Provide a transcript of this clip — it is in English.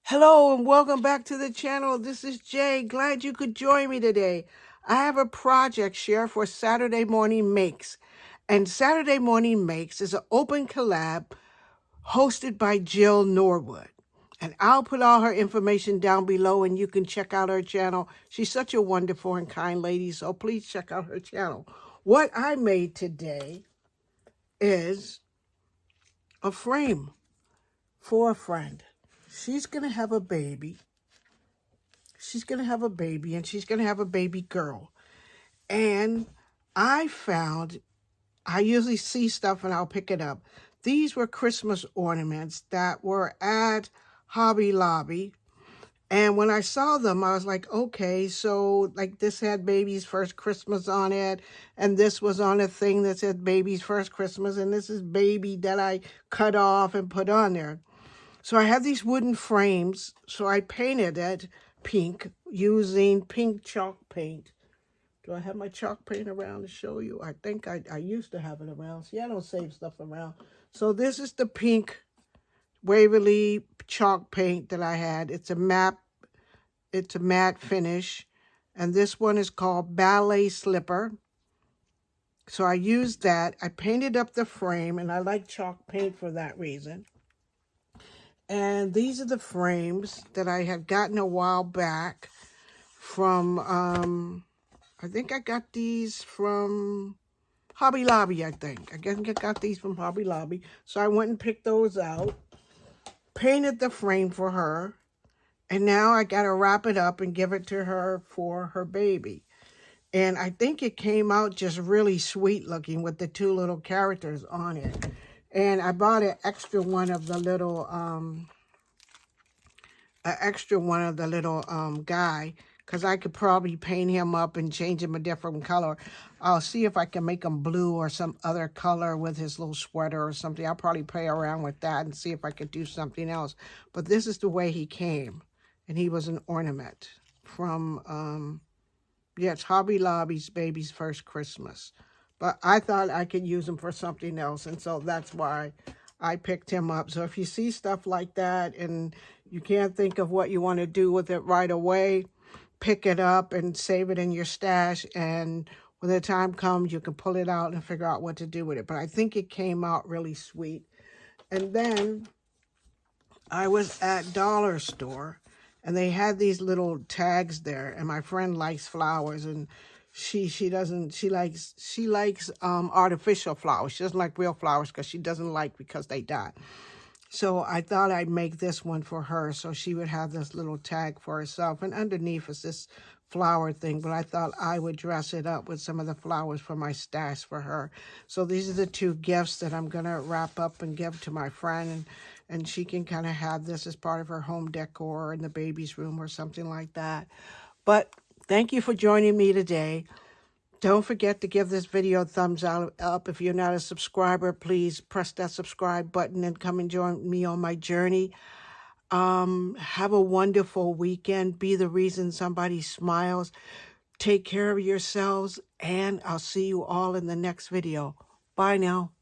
Hello and welcome back to the channel. This is Jay. Glad you could join me today. I have a project share for Saturday Morning Makes. And Saturday Morning Makes is an open collab hosted by Jill Norwood. And I'll put all her information down below and you can check out her channel. She's such a wonderful and kind lady, so please check out her channel. What I made today is a frame for a friend. She's going to have a baby. She's going to have a baby, and she's going to have a baby girl. And I usually see stuff and I'll pick it up. These were Christmas ornaments that were at Hobby Lobby. And when I saw them, I was like, okay, so like this had baby's first Christmas on it. And this was on a thing that said baby's first Christmas. And this is baby that I cut off and put on there. So I have these wooden frames. So I painted it pink using pink chalk paint. Do I have my chalk paint around to show you? I think I used to have it around. See, I don't save stuff around. So this is the pink Waverly chalk paint that I had. It's a matte finish. And this one is called Ballet Slipper. So I used that. I painted up the frame, and I like chalk paint for that reason. And these are the frames that I had gotten a while back from, I think I got these from Hobby Lobby, I think. I got these from Hobby Lobby. So I went and picked those out, painted the frame for her, and now I got to wrap it up and give it to her for her baby. And I think it came out just really sweet looking with the two little characters on it. And I bought an extra one of the little, guy, because I could probably paint him up and change him a different color. I'll see if I can make him blue or some other color with his little sweater or something. I'll probably play around with that and see if I could do something else. But this is the way he came. And he was an ornament from, it's Hobby Lobby's Baby's First Christmas. But I thought I could use him for something else. And so that's why I picked him up. So if you see stuff like that and you can't think of what you want to do with it right away, pick it up and save it in your stash. And when the time comes, you can pull it out and figure out what to do with it. But I think it came out really sweet. And then I was at Dollar Store, and they had these little tags there. And my friend likes flowers, and she likes artificial flowers. She doesn't like real flowers because they die. So I thought I'd make this one for her so she would have this little tag for herself. And underneath is this flower thing, but I thought I would dress it up with some of the flowers from my stash for her. So these are the two gifts that I'm going to wrap up and give to my friend. And she can kind of have this as part of her home decor in the baby's room or something like that. But thank you for joining me today. Don't forget to give this video a thumbs up. If you're not a subscriber, please press that subscribe button and come and join me on my journey. Have a wonderful weekend. Be the reason somebody smiles. Take care of yourselves, and I'll see you all in the next video. Bye now.